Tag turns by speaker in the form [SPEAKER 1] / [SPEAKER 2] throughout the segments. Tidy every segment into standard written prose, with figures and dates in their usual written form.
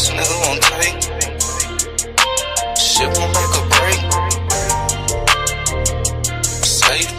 [SPEAKER 1] this nigga won't take. Shit won't make a break. Safe.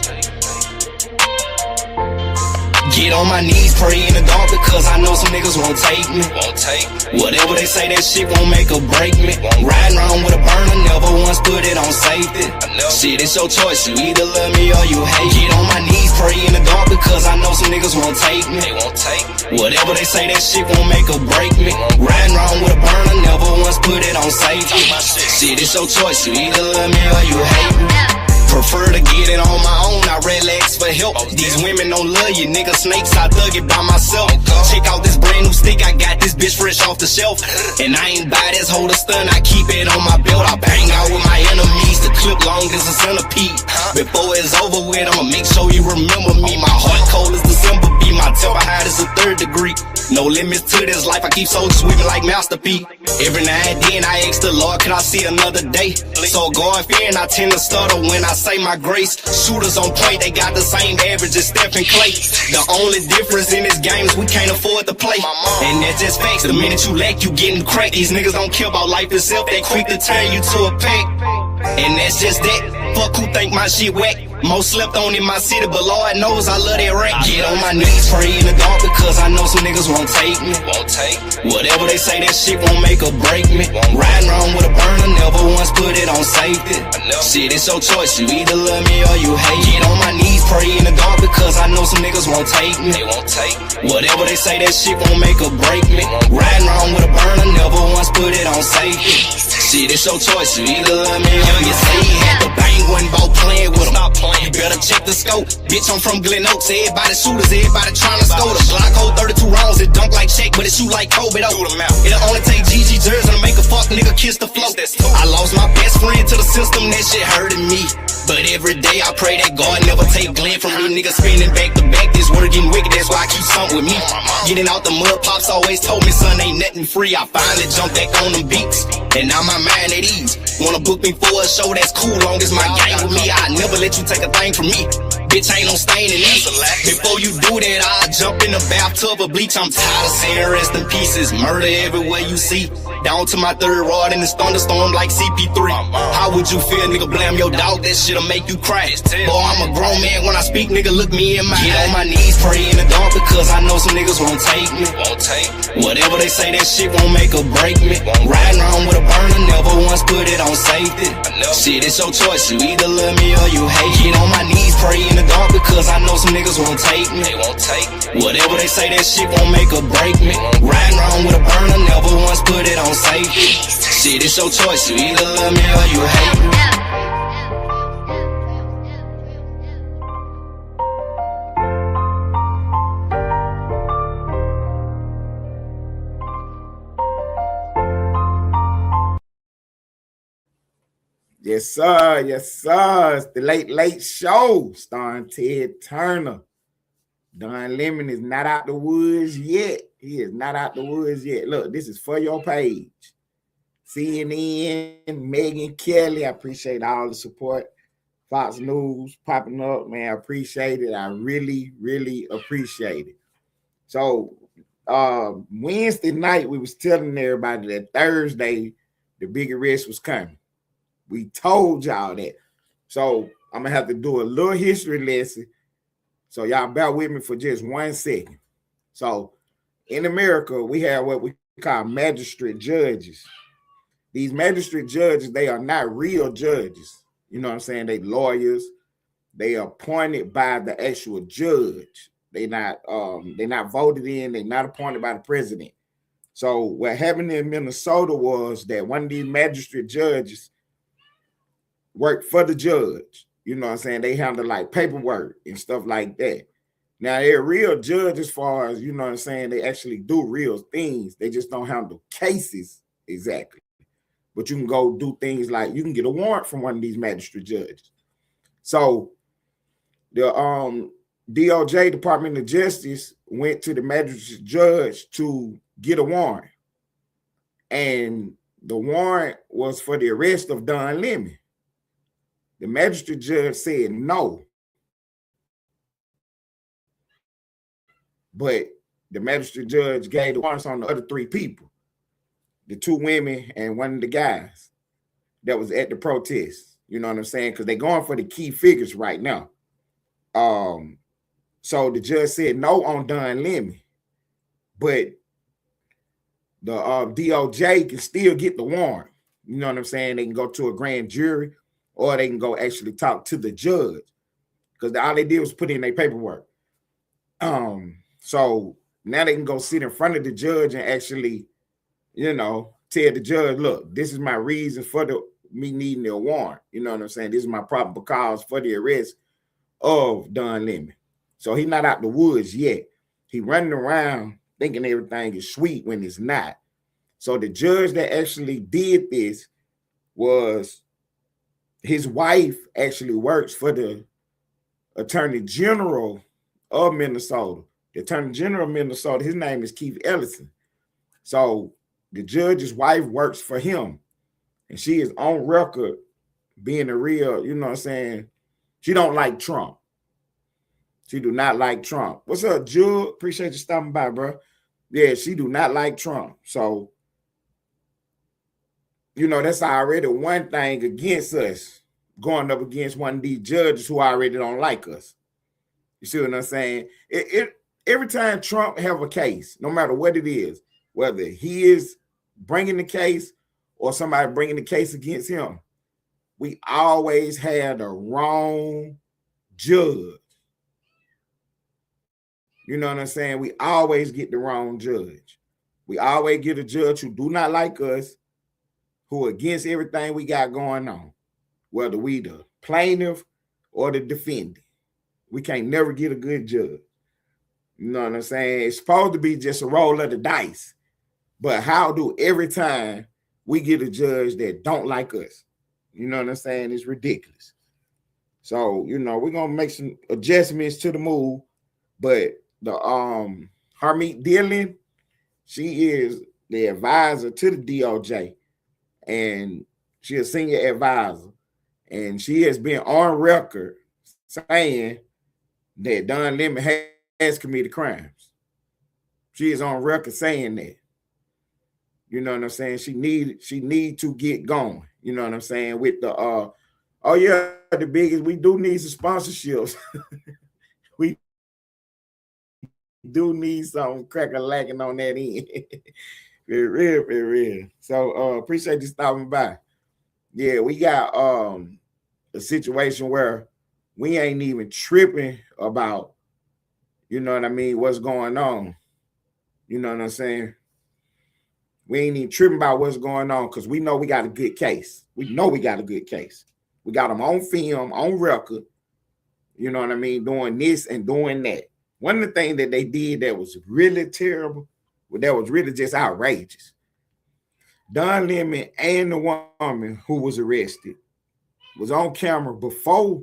[SPEAKER 2] Get on my knees, pray in the dark because I know some niggas won't take me.
[SPEAKER 1] Won't take.
[SPEAKER 2] Whatever they say, that shit won't make or break me. Riding around with a burner, never once put it on safety. Shit, it's your choice, you either love me or you hate. Get on my knees, pray in the dark because I know some niggas won't take me.
[SPEAKER 1] They won't take.
[SPEAKER 2] Whatever they say, that shit won't make or break me. Riding around with a burner, never once put it on safety. Shit, it's your choice, you either love me or you hate me. Prefer to get it on my own, I relax for help. These women don't love you, nigga snakes, I dug it by myself. Check out this brand new stick, I got this bitch fresh off the shelf. And I ain't buy this holder stun, I keep it on my belt. I bang out with my enemies, the clip long as a centipede. Before it's over with, I'ma make sure you remember me. My heart cold as December be, my temper hot as a 3rd degree. No limits to this life, I keep soul sweeping like Master P. Every now and then I ask the Lord, can I see another day? So going fearing, I tend to stutter when I say my grace. Shooters on point, they got the same average as Stephen Clay. The only difference in this game is we can't afford to play. And that's just facts, the minute you lack, you getting cracked. These niggas don't care about life itself, they quick to turn you to a pack. And that's just that, fuck who think my shit whack. Most slept on in my city, but Lord knows I love that rap. Get on my knees, pray in the dark because I know some niggas won't take me.
[SPEAKER 1] Won't take.
[SPEAKER 2] Whatever they say, that shit won't make or break me. Riding around with a burner, never once put it on safety. Shit, it's your choice, you either love me or you hate. Get on my knees, pray in the dark because I know some niggas won't take me.
[SPEAKER 1] They won't take.
[SPEAKER 2] Whatever they say, that shit won't make or break me. Riding around with a burner, never once put it on safety. Shit, it's your choice, you either love me or you say you had the bang one ball playing with them.
[SPEAKER 1] Stop playing.
[SPEAKER 2] You better check the scope. Bitch, I'm from Glen Oaks. Everybody shooters, everybody trying to score. The Glock hold 32 rounds. It dunk like Shaq, but it shoot like Kobe though. It'll only take GG jersey to make a fuck nigga kiss the flow. I lost my best friend to the system, that shit hurting me. But every day I pray that God never take Glenn from me. Niggas spinning back to back, this word getting wicked, that's why I keep something with me. Getting out the mud, pops always told me, son, ain't nothing free. I finally jumped back on them beats, and now my mind at ease. Wanna book me for a show, that's cool, long as my gang with me. I never let you take a thing from me. Bitch, ain't no stain in these. Before you do that, I'll jump in the bathtub of bleach. I'm tired of seeing rest in pieces, murder everywhere you see. Down to my 3rd rod in this thunderstorm like CP3. How would you feel, nigga? Blame your dog, that shit'll make you cry. Boy, I'm a grown man, when I speak, nigga, look me in my eye. Get on my knees, pray in the dark because I know some niggas won't take me.
[SPEAKER 1] Won't take.
[SPEAKER 2] Whatever they say, that shit won't make or break me. Riding around with a burner, never once put it on safety. Shit, it's your choice, you either love me or you hate. Get on my knees, pray in the dark because I know some niggas won't take me.
[SPEAKER 1] They won't take.
[SPEAKER 2] Whatever they say, that shit won't make or break me. Riding around with a burner, never once put it on safety. Shit, it's your choice, you either love me or you hate me.
[SPEAKER 3] Yes, sir. Yes, sir. It's the Late Show starring Ted Turner. Don Lemon is not out the woods yet. He is not out the woods yet. Look, this is for your page. CNN, Megyn Kelly, I appreciate all the support. Fox News popping up, man. I appreciate it. I really, really appreciate it. So Wednesday night, we was telling everybody that Thursday, the big arrest was coming. We told y'all that. So I'm going to have to do a little history lesson. So y'all bear with me for just 1 second. So in America, we have what we call magistrate judges. These magistrate judges, they are not real judges. You know what I'm saying? They lawyers. They are appointed by the actual judge. They're not voted in. They're not appointed by the president. So what happened in Minnesota was that one of these magistrate judges worked for the judge. You know what I'm saying? They handle like paperwork and stuff like that. Now, they're real judges as far as, you know what I'm saying, they actually do real things. They just don't handle cases exactly. But you can go do things like you can get a warrant from one of these magistrate judges. So the DOJ, Department of Justice, went to the magistrate judge to get a warrant. And the warrant was for the arrest of Don Lemon. The magistrate judge said no. But the magistrate judge gave the warrants on the other 3 people. the two women and one of the guys that was at the protest. You know what I'm saying? Because they're going for the key figures right now. So the judge said no on Don Lemon, but the DOJ can still get the warrant. You know what I'm saying? They can go to a grand jury, or they can go actually talk to the judge, because all they did was put in their paperwork. So now they can go sit in front of the judge and actually, you know, tell the judge, look, this is my reason for me needing the warrant. You know what I'm saying? This is my probable cause for the arrest of Don Lemon. So he's not out the woods yet. He running around thinking everything is sweet when it's not. So the judge that actually did this was, his wife actually works for the Attorney General of Minnesota. The Attorney General of Minnesota, his name is Keith Ellison. So the judge's wife works for him, and she is on record being a real, you know what I'm saying, she don't like Trump. She do not like Trump. What's up, Jewel? Appreciate you stopping by, bro. Yeah, she do not like Trump. So, you know, that's already one thing against us, going up against one of these judges who already don't like us. You see what I'm saying? Every time Trump have a case, no matter what it is, whether he is bringing the case or somebody bringing the case against him, we always had the wrong judge. You know what I'm saying? We always get the wrong judge. We always get a judge who do not like us, who against everything we got going on, whether we the plaintiff or the defendant. We can't never get a good judge. You know what I'm saying? It's supposed to be just a roll of the dice. But how do every time we get a judge that don't like us? You know what I'm saying? It's ridiculous. So, you know, we're going to make some adjustments to the move. But the Harmeet Dillon, she is the advisor to the DOJ. And she's a senior advisor. And she has been on record saying that Don Lemon has committed crimes. She is on record saying that. You know what I'm saying? She need to get going. You know what I'm saying? With the oh yeah, the biggest, we do need some sponsorships. We do need some cracker lacking on that end. Very real, very real. So appreciate you stopping by. Yeah, we got a situation where we ain't even tripping about, you know what I mean, what's going on. You know what I'm saying? We ain't even tripping about what's going on because we know we got a good case. We know we got a good case. We got them on film, on record, you know what I mean, doing this and doing that. One of the things that they did that was really terrible, that was really just outrageous. Don Lemon and the woman who was arrested was on camera before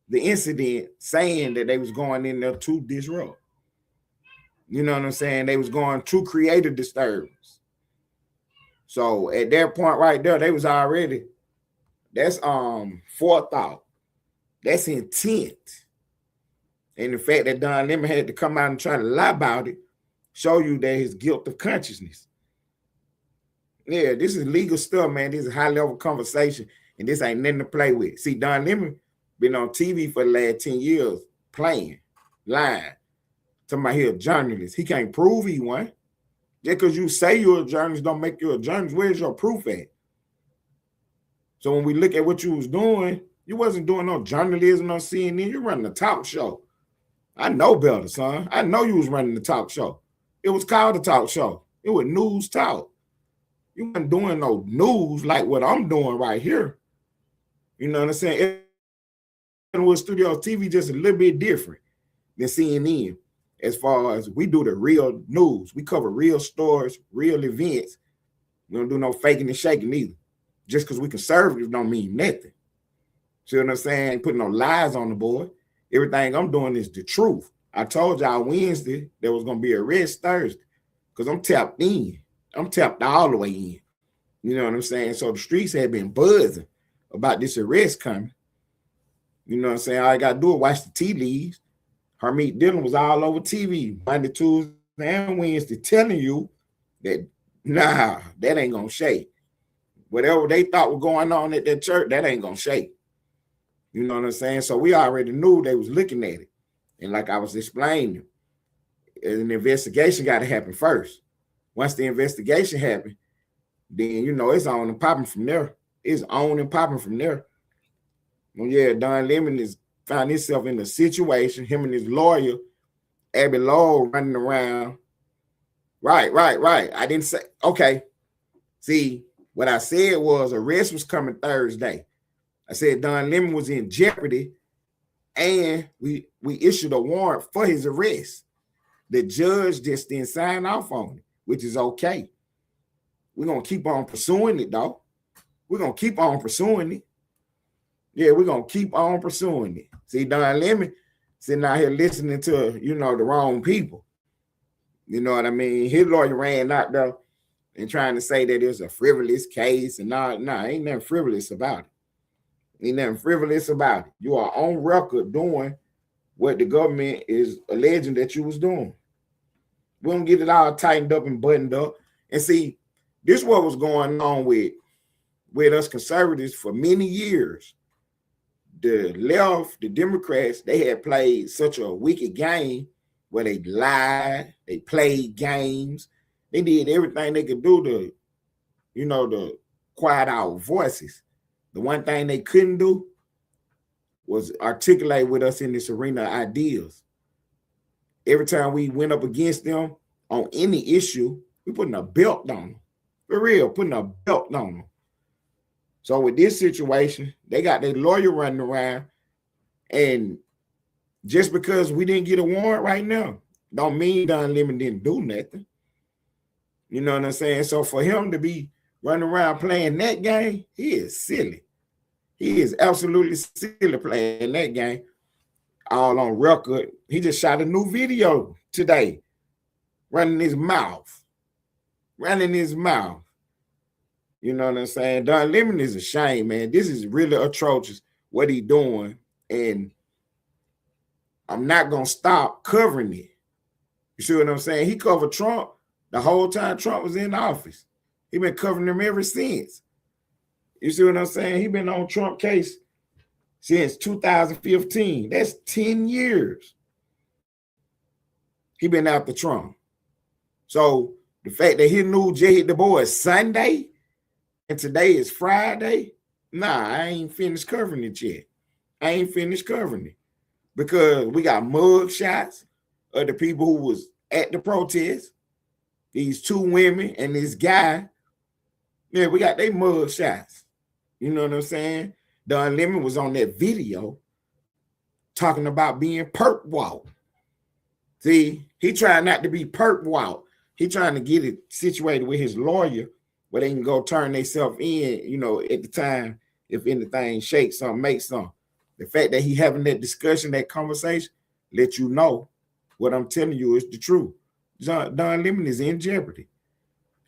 [SPEAKER 3] the incident saying that they was going in there to disrupt. You know what I'm saying? They was going to create a disturbance. So at that point right there, they was already, that's forethought. That's intent. And the fact that Don Lemon had to come out and try to lie about it show you that his guilt of consciousness. Yeah, this is legal stuff, man. This is high-level conversation, and this ain't nothing to play with. See, Don Lemon been on TV for the last 10 years playing, lying, talking about he a journalist. He can't prove he won. Just because you say you're a journalist don't make you a journalist. Where's your proof at? So when we look at what you was doing, you wasn't doing no journalism on CNN. You're running a talk show. I know better, son. I know you was running the talk show. It was called a talk show. It was news talk. You weren't doing no news like what I'm doing right here. You know what I'm saying? With Studio TV just a little bit different than CNN. As far as we do the real news, we cover real stories, real events. We don't do no faking and shaking either. Just because we conservative don't mean nothing. See what I'm saying? Ain't putting no lies on the board. Everything I'm doing is the truth. I told y'all Wednesday there was gonna be a arrest Thursday because I'm tapped in. I'm tapped all the way in. You know what I'm saying? So the streets had been buzzing about this arrest coming. You know what I'm saying? All I got to do is watch the tea leaves. Harmeet Dillon was all over TV Monday, Tuesday, and Wednesday telling you that Nah, that ain't gonna shake. Whatever they thought was going on at that church, that ain't gonna shake. You know what I'm saying? So we already knew they was looking at it. And like I was explaining, an investigation got to happen first. Once the investigation happened, then you know it's on and popping from there. It's on and popping from there. Well, yeah, Don Lemon is found himself in a situation, him and his lawyer, Abby Lowell, running around. Right. I didn't say, okay. See, what I said was arrest was coming Thursday. I said Don Lemon was in jeopardy, and we issued a warrant for his arrest. The judge just didn't sign off on it, which is okay. We're going to keep on pursuing it, though. We're going to keep on pursuing it. Yeah, we're going to keep on pursuing it. See, Don Lemon sitting out here listening to, you know, the wrong people. You know what I mean? His lawyer ran out there and trying to say that it's a frivolous case. And ain't nothing frivolous about it. Ain't nothing frivolous about it. You are on record doing what the government is alleging that you was doing. We don't get it all tightened up and buttoned up. And see, this is what was going on with us conservatives for many years. The left, the Democrats, they had played such a wicked game where they lied, they played games, they did everything they could do to, you know, to quiet our voices. The one thing they couldn't do was articulate with us in this arena of ideas. Every time we went up against them on any issue, we putting a belt on them. For real, putting a belt on them. So with this situation, they got their lawyer running around, and just because we didn't get a warrant right now, don't mean Don Lemon didn't do nothing. You know what I'm saying? So for him to be running around playing that game, he is silly. He is absolutely silly playing that game. All on record. He just shot a new video today, running his mouth. You know what I'm saying? Don Lemon is a shame, man. This is really atrocious what he doing, and I'm not going to stop covering it. You see what I'm saying? He covered Trump the whole time Trump was in office. He been covering him ever since. You see what I'm saying? He been on Trump case since 2015. That's 10 years. He been after Trump. So the fact that he knew Jay hit the boys Sunday and today is Friday, nah, I ain't finished covering it yet. I ain't finished covering it. Because we got mug shots of the people who was at the protest. These two women and this guy. Yeah, we got their mug shots. You know what I'm saying? Don Lemon was on that video talking about being perp walk. See, he trying not to be perp walk. He trying to get it situated with his lawyer where they can go turn themselves in, you know, at the time, if anything shakes something, makes something. The fact that he having that discussion, that conversation, let you know what I'm telling you is the truth. Don Lemon is in jeopardy.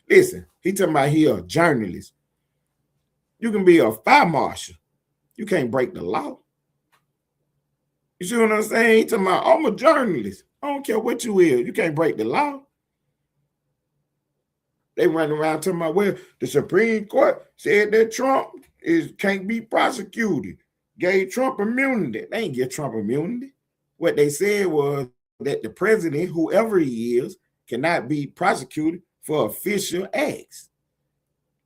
[SPEAKER 3] Listen, he talking about he a journalist. You can be a fire marshal. You can't break the law. You see what I'm saying? He talking about, I'm a journalist. I don't care what you is. You can't break the law. They running around talking about, well, the Supreme Court said that Trump can't be prosecuted. Gave Trump immunity. They ain't give Trump immunity. What they said was that the president, whoever he is, cannot be prosecuted for official acts.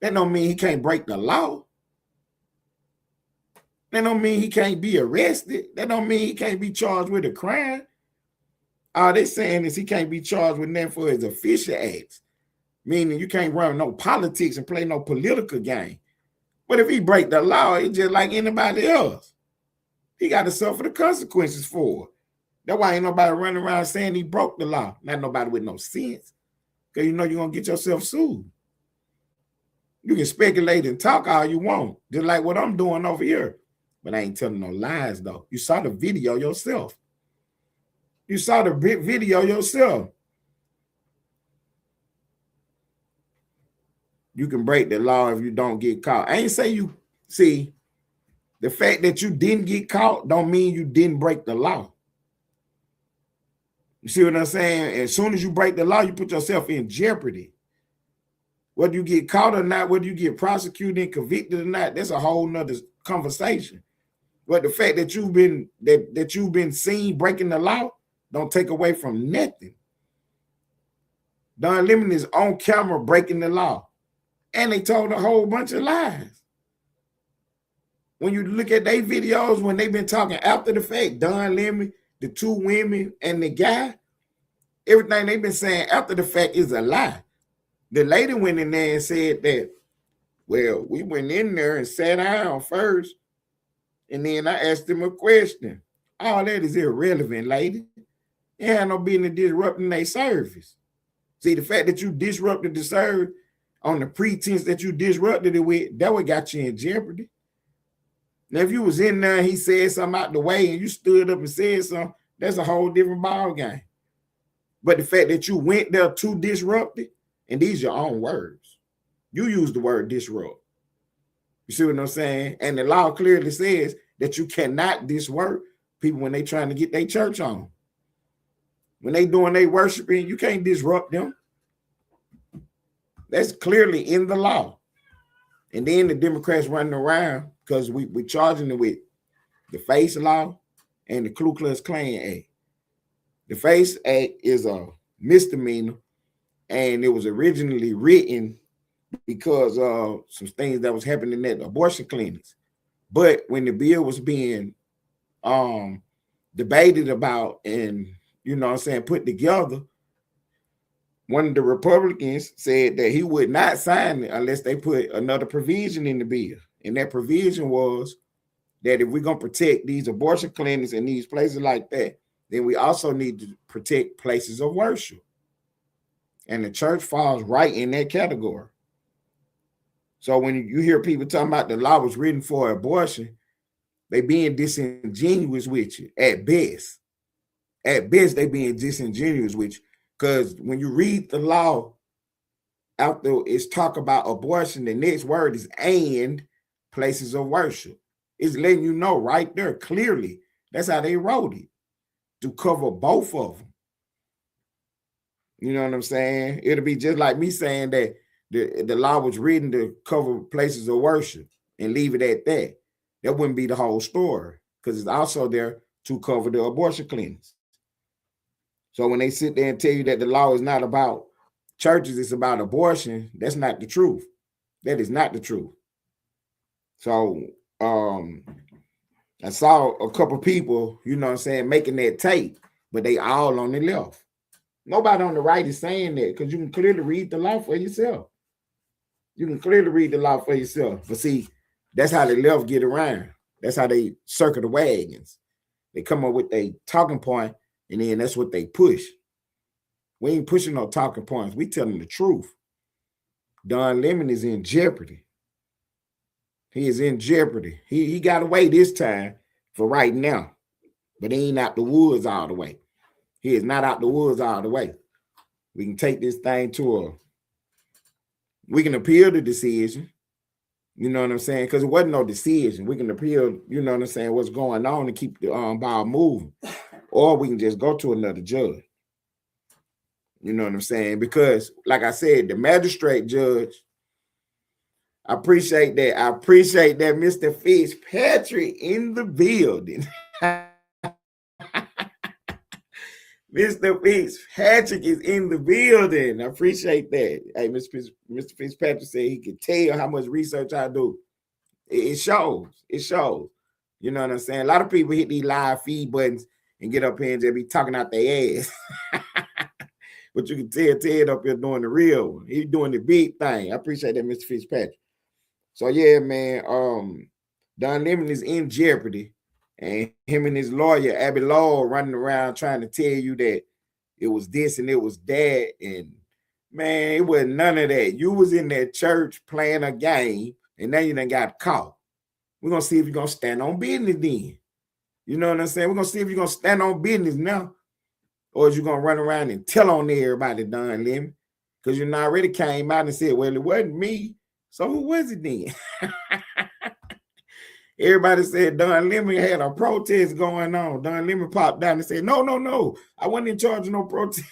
[SPEAKER 3] That don't mean he can't break the law. That don't mean he can't be arrested. That don't mean he can't be charged with a crime. All they saying is he can't be charged with nothing for his official acts. Meaning you can't run no politics and play no political game. But if he break the law, it's just like anybody else. He got to suffer the consequences for it. That's why ain't nobody running around saying he broke the law. Not nobody with no sense. Because you know you're going to get yourself sued. You can speculate and talk all you want, just like what I'm doing over here. But I ain't telling no lies, though. You saw the video yourself. You saw the video yourself. You can break the law if you don't get caught. I ain't say you, see, the fact that you didn't get caught don't mean you didn't break the law. You see what I'm saying? As soon as you break the law, you put yourself in jeopardy. Whether you get caught or not, whether you get prosecuted and convicted or not, that's a whole nother conversation. But the fact that you've been seen breaking the law don't take away from nothing. Don Lemon is on camera breaking the law. And they told a whole bunch of lies. When you look at their videos, when they've been talking after the fact, Don Lemon, the two women, and the guy, everything they've been saying after the fact is a lie. The lady went in there and said that, well, we went in there and sat down first, and then I asked them a question. All that is irrelevant, lady. It had no business disrupting their service. See, the fact that you disrupted the service on the pretense that you disrupted it with, that what got you in jeopardy. Now, if you was in there and he said something out the way and you stood up and said something, that's a whole different ball game. But the fact that you went there to disrupt it, and these are your own words. You use the word disrupt. You see what I'm saying? And the law clearly says that you cannot disrupt people when they trying to get their church on. When they doing their worshiping, you can't disrupt them. That's clearly in the law. And then the Democrats running around because we charging them with the FACE law and the Ku Klux Klan Act. The FACE Act is a misdemeanor, and it was originally written because of some things that was happening at abortion clinics. But when the bill was being debated about and, you know what I'm saying, put together, one of the Republicans said that he would not sign it unless they put another provision in the bill. And that provision was that if we're going to protect these abortion clinics and these places like that, then we also need to protect places of worship. And the church falls right in that category. So when you hear people talking about the law was written for abortion, they being disingenuous with you at best. At best, they being disingenuous with you. Because when you read the law, after it's talk about abortion, the next word is and places of worship. It's letting you know right there clearly. That's how they wrote it, to cover both of them. You know what I'm saying? It'll be just like me saying that the law was written to cover places of worship and leave it at that. That wouldn't be the whole story, because it's also there to cover the abortion clinics. So when they sit there and tell you that the law is not about churches, it's about abortion, that's not the truth. That is not the truth. So I saw a couple people, you know what I'm saying, making that tape, but they all on the left. Nobody on the right is saying that, because you can clearly read the law for yourself. You can clearly read the law for yourself. But see, that's how the left get around. That's how they circle the wagons. They come up with a talking point, and then that's what they push. We ain't pushing no talking points. We telling the truth. Don Lemon is in jeopardy. He is in jeopardy. He got away this time for right now, but he ain't out the woods all the way. He is not out the woods all the way. We can take this thing we can appeal the decision. You know what I'm saying? Because it wasn't no decision. We can appeal, you know what I'm saying, what's going on and keep the ball moving. Or we can just go to another judge. You know what I'm saying? Because, like I said, the magistrate judge, I appreciate that. I appreciate that Mr. Fitzpatrick in the building. Mr. Fitzpatrick is in the building. I appreciate that. Hey, Mr. Fitzpatrick said he can tell how much research I do. It shows. It shows. You know what I'm saying? A lot of people hit these live feed buttons and get up here and just be talking out their ass. But you can tell Ted up here doing the real one. He's doing the big thing. I appreciate that, Mr. Fitzpatrick. So, yeah, man, Don Lemon is in jeopardy. And him and his lawyer, Abby Law, running around trying to tell you that it was this and it was that. And, man, it wasn't none of that. You was in that church playing a game, and now you done got caught. We're going to see if you're going to stand on business then. You know what I'm saying? We're going to see if you're going to stand on business now, or is you going to run around and tell on everybody, Don Lemon? Because you already came out and said, well, it wasn't me. So who was it then? Everybody said Don Lemon had a protest going on. Don Lemon popped down and said, no, I wasn't in charge of no protest.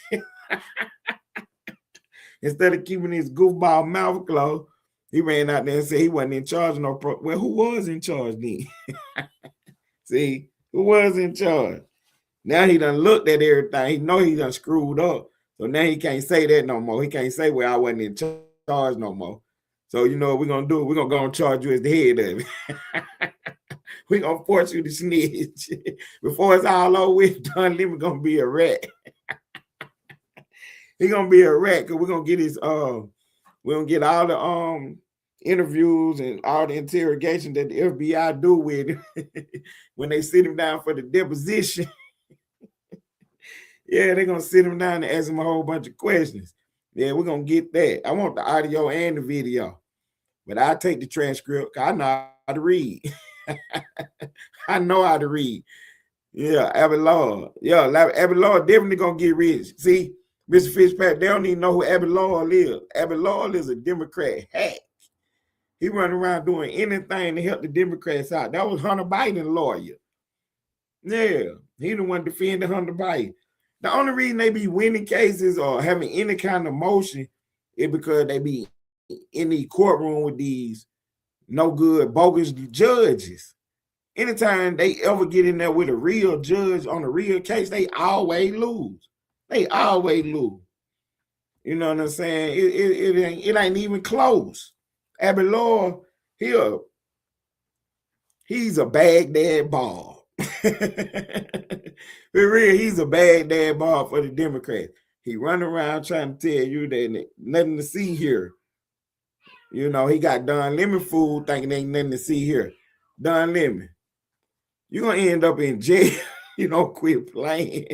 [SPEAKER 3] Instead of keeping his goofball mouth closed, he ran out there and said he wasn't in charge of no well, who was in charge then? See, who was in charge? Now he done looked at everything. He know he done screwed up. So now he can't say that no more. He can't say, well, I wasn't in charge no more. So you know what we're going to do? We're going to go and charge you as the head of it. We're going to force you to snitch. Before it's all over with, Don Lemon going to be a rat. He's going to be a rat because we're going to get his, we're going to get all the interviews and all the interrogation that the FBI do with him when they sit him down for the deposition. Yeah, they're going to sit him down and ask him a whole bunch of questions. Yeah, we're going to get that. I want the audio and the video. But I'll take the transcript because I know how to read. I know how to read. Yeah, Abbott Law. Yeah, Abbott Law definitely going to get rich. See, Mr. Fitzpatrick, they don't even know who Abbott Law is. Abbott Law is a Democrat hack. He running around doing anything to help the Democrats out. That was Hunter Biden's lawyer. Yeah, he the one defending Hunter Biden. The only reason they be winning cases or having any kind of motion is because they be in the courtroom with these no good, bogus judges. Anytime they ever get in there with a real judge on a real case, they always lose. They always lose. You know what I'm saying? It ain't even close. Abbott Law, he's a Baghdad ball. For real, he's a Baghdad ball for the Democrats. He run around trying to tell you that nothing to see here. You know, he got Don Lemon food thinking ain't nothing to see here. Don Lemon, you're going to end up in jail. You don't quit playing.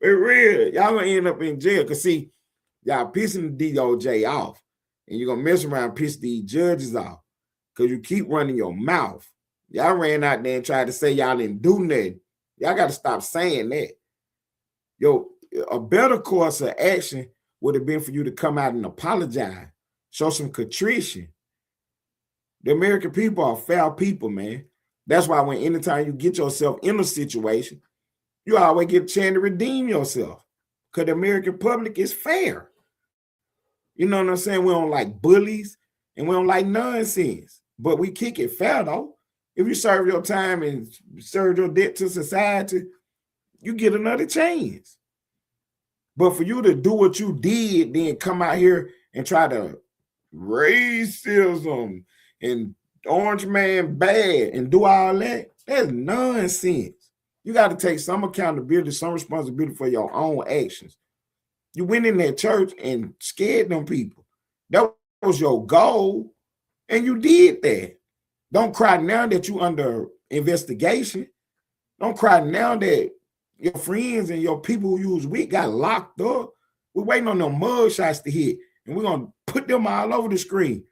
[SPEAKER 3] For real, y'all going to end up in jail. Because, see, y'all pissing the DOJ off. And you're going to mess around and piss these judges off. Because you keep running your mouth. Y'all ran out there and tried to say y'all didn't do nothing. Y'all got to stop saying that. Yo, a better course of action would have been for you to come out and apologize. Show some contrition. The American people are foul people, man. That's why when anytime you get yourself in a situation, you always get a chance to redeem yourself. Because the American public is fair. You know what I'm saying? We don't like bullies and we don't like nonsense. But we kick it fair, though. If you serve your time and serve your debt to society, you get another chance. But for you to do what you did, then come out here and try to racism and orange man bad and do all that, that's nonsense. You got to take some accountability, some responsibility for your own actions. You went in that church and scared them people. That was your goal, and you did that. Don't cry now that you under investigation. Don't cry now that your friends and your people who you was with got locked up. We're waiting on them mug shots to hit, and we're going to put them all over the screen.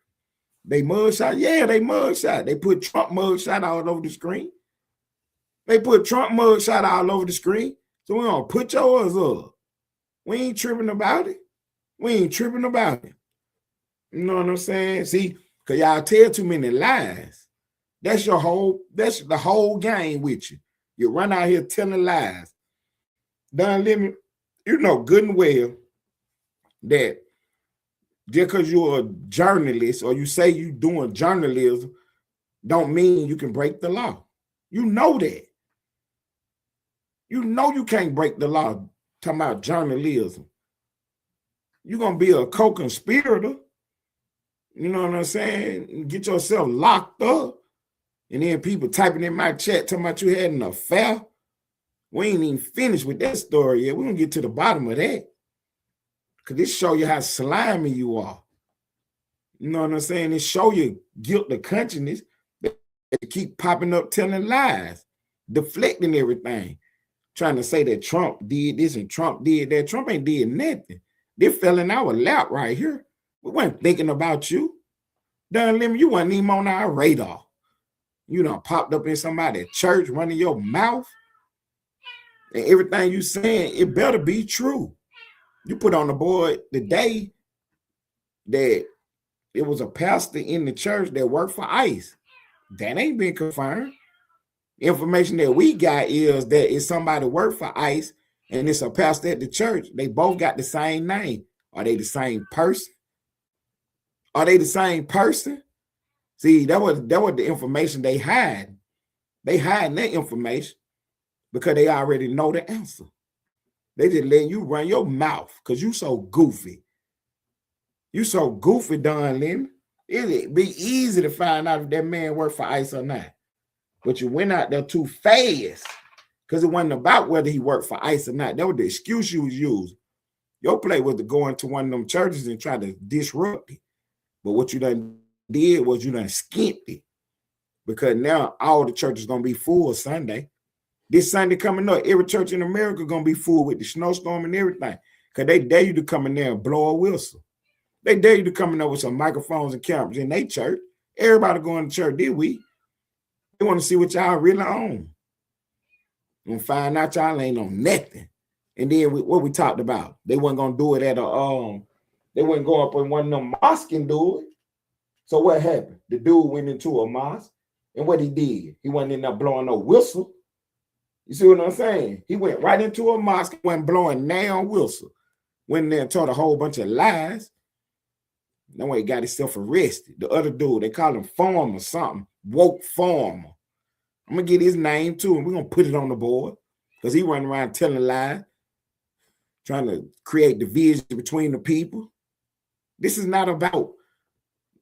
[SPEAKER 3] They mug shot? Yeah, they mug shot. They put Trump mug shot all over the screen. They put Trump mug shot all over the screen. So we're going to put yours up. We ain't tripping about it. We ain't tripping about it. You know what I'm saying? See, because y'all tell too many lies. That's the whole game with you. You run out here telling lies. Don Lemon, you know good and well that just because you're a journalist or you say you're doing journalism don't mean you can break the law. You know that. You know you can't break the law talking about journalism. You're going to be a co-conspirator. You know what I'm saying? Get yourself locked up. And then people typing in my chat talking about you had an affair. We ain't even finished with that story yet. We're going to get to the bottom of that. Because this show you how slimy you are. You know what I'm saying? It show you guilt, the consciousness that keep popping up telling lies, deflecting everything, trying to say that Trump did this and Trump did that. Trump ain't did nothing. They fell in our lap right here. We weren't thinking about you. Don Lemon, you wasn't even on our radar. You done popped up in somebody's church running your mouth. And everything you saying, it better be true. You put on the board the day that it was a pastor in the church that worked for ICE. That ain't been confirmed. Information that we got is that it's somebody worked for ICE and it's a pastor at the church. They both got the same name, Are they the same person? Are they the same person? See, that was the information they had. They hiding that information because they already know the answer. They just letting you run your mouth because you so goofy. You so goofy, Don Lemon. It'd be easy to find out if that man worked for ICE or not. But you went out there too fast because it wasn't about whether he worked for ICE or not. That was the excuse you was using. Your play was to go into one of them churches and try to disrupt it. But what you done did was you done skimped it. Because now all the churches going to be full Sunday. This Sunday coming up, every church in America going to be full with the snowstorm and everything. Because they dare you to come in there and blow a whistle. They dare you to come in there with some microphones and cameras in their church. Everybody going to church, did we? They want to see what y'all really on. And find out y'all ain't on nothing. And then what we talked about, they wasn't going to do it at a, they wouldn't go up in one of them mosques and do it. So what happened? The dude went into a mosque, and what he did, he wasn't in there blowing no whistle. You see what I'm saying? He went right into a mosque, wasn't blowing now whistle. Went in there and told a whole bunch of lies. That way he got himself arrested. The other dude, they call him Farmer something, woke Farmer. I'm going to get his name too, and we're going to put it on the board because he running around telling lies, trying to create division between the people. This is not about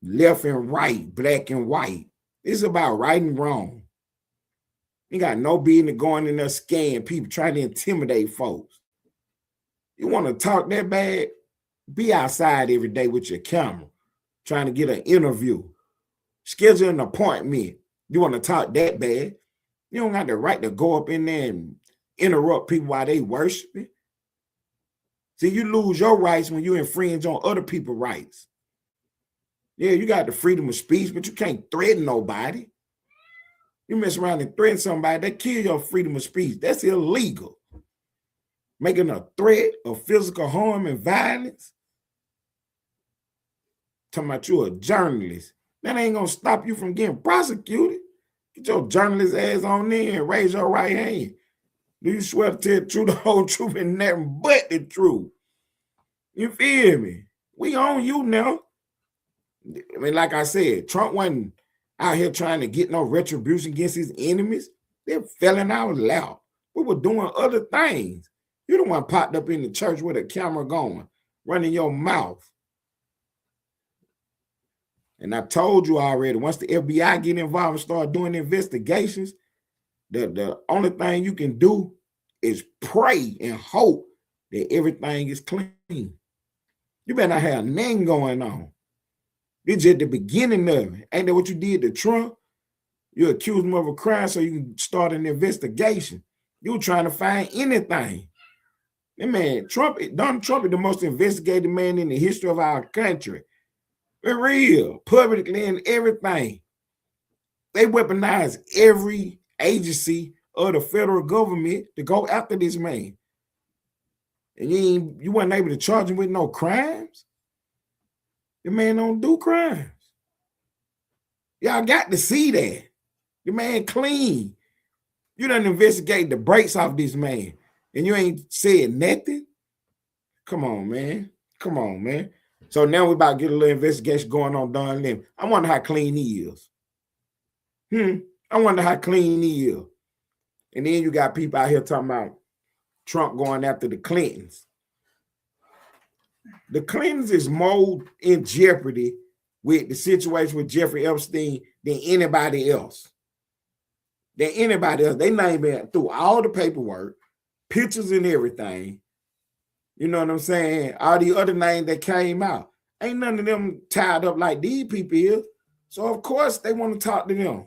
[SPEAKER 3] left and right, black and white. This is about right and wrong. You got no business going in there scaring people, trying to intimidate folks. You want to talk that bad? Be outside every day with your camera, trying to get an interview. Schedule an appointment. You want to talk that bad? You don't have the right to go up in there and interrupt people while they worshiping. See, you lose your rights when you infringe on other people's rights. Yeah, you got the freedom of speech, but you can't threaten nobody. You mess around and threaten somebody, they kill your freedom of speech. That's illegal. Making a threat of physical harm and violence. Talking about you a journalist. That ain't gonna stop you from getting prosecuted. Get your journalist ass on there and raise your right hand. Do you swear to tell the truth, the whole truth, and nothing but the truth? You feel me? We on you now. I mean, like I said, Trump wasn't out here trying to get no retribution against his enemies. They're felling out loud. We were doing other things. You the one popped up in the church with a camera going, running your mouth. And I told you already, once the FBI get involved and start doing investigations, the only thing you can do is pray and hope that everything is clean. You better not have nothing going on. This just the beginning of it. Ain't that what you did to Trump? You accused him of a crime so you can start an investigation. You were trying to find anything. That man, Donald Trump is the most investigated man in the history of our country. For real, publicly and everything. They weaponize every agency of the federal government to go after this man. And you weren't able to charge him with no crimes? The man don't do crimes. Y'all got to see that. The man clean. You done investigate the brakes off this man, and you ain't said nothing? Come on, man. Come on, man. So now we about to get a little investigation going on Don Lemon. I wonder how clean he is. I wonder how clean he is. And then you got people out here talking about Trump going after the Clintons. The Clintons is more in jeopardy with the situation with Jeffrey Epstein than anybody else. They not even through all the paperwork, pictures and everything. You know what I'm saying? All the other names that came out. Ain't none of them tied up like these people is. So, of course, they want to talk to them.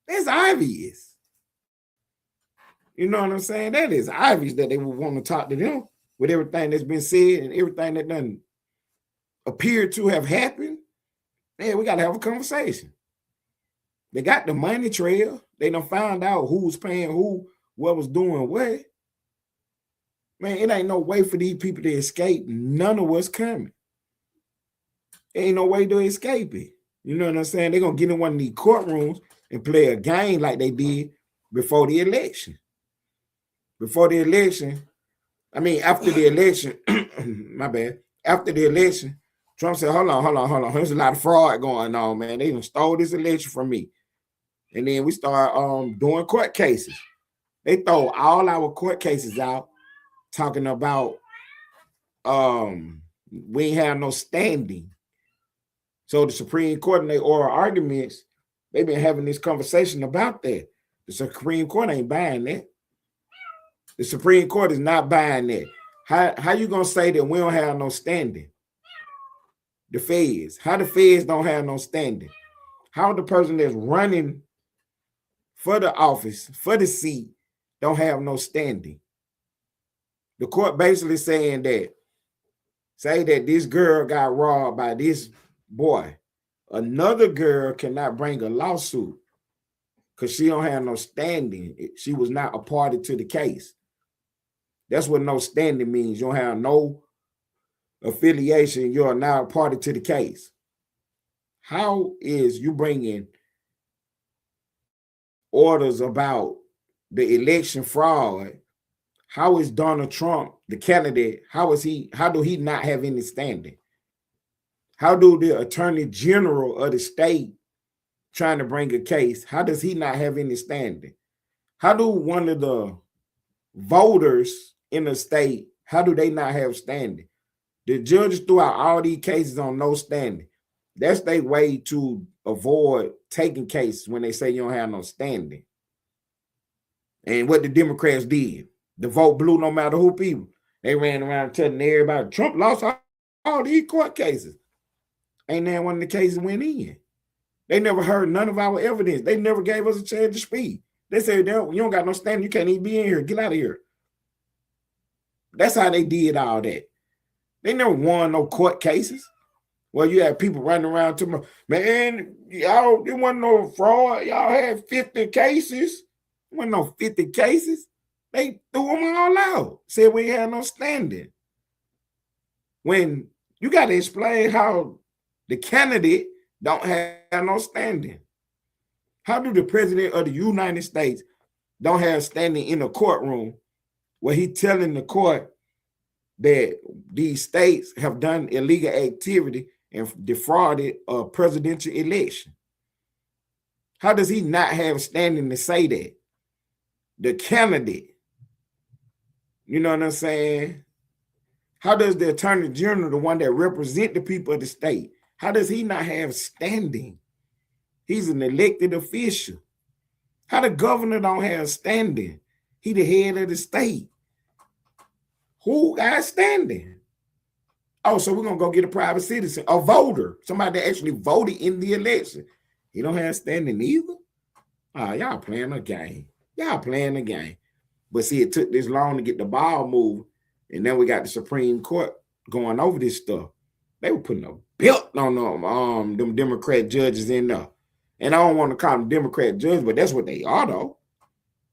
[SPEAKER 3] It's obvious. You know what I'm saying? That is obvious that they would want to talk to them with everything that's been said and everything that done appeared to have happened. Man, we got to have a conversation. They got the money trail. They done found out who was paying who, what was doing what. Man, it ain't no way for these people to escape none of what's coming. Ain't no way to escape it. You know what I'm saying? They're going to get in one of these courtrooms and play a game like they did before the election. After the election, my bad. after the election, Trump said, hold on. There's a lot of fraud going on, man. They even stole this election from me. And then we start doing court cases. They throw all our court cases out, talking about we ain't have no standing. So the Supreme Court in their oral arguments, they've been having this conversation about that. The Supreme Court ain't buying that. The Supreme Court is not buying that. How you gonna say that we don't have no standing? The feds. How the feds don't have no standing? How the person that's running for the office, for the seat, don't have no standing? The court basically saying that, say that this girl got robbed by this boy. Another girl cannot bring a lawsuit because she don't have no standing. She was not a party to the case. That's what no standing means. You don't have no affiliation. You are now a party to the case. How is you bringing orders about the election fraud? How is Donald Trump, the candidate, how do he not have any standing? How do the Attorney General of the state trying to bring a case, how does he not have any standing? How do one of the voters in the state, how do they not have standing? The judges threw out all these cases on no standing. That's their way to avoid taking cases when they say you don't have no standing. And what the Democrats did, the vote blew no matter who people. They ran around telling everybody Trump lost all these court cases. Ain't that one of the cases went in. They never heard none of our evidence. They never gave us a chance to speak. They said, you don't got no standing. You can't even be in here. Get out of here. That's how they did all that. They never won no court cases. Well, you had people running around to me, man, y'all, there wasn't no fraud. Y'all had 50 cases. There wasn't no 50 cases. They threw them all out. Said we had no standing. When you got to explain how the candidate don't have no standing. How do the president of the United States don't have standing in a courtroom where he telling the court that these states have done illegal activity and defrauded a presidential election? How does he not have standing to say that? The candidate, you know what I'm saying? How does the Attorney General, the one that represents the people of the state, how does he not have standing? He's an elected official. How the governor don't have standing? He the head of the state. Who got standing? Oh, so we're going to go get a private citizen, a voter, somebody that actually voted in the election. He don't have standing either? Y'all playing a game. Y'all playing a game. But see, it took this long to get the ball moved, and then we got the Supreme Court going over this stuff. They were putting a belt on them Democrat judges in there. And I don't want to call them Democrat judges, but that's what they are, though.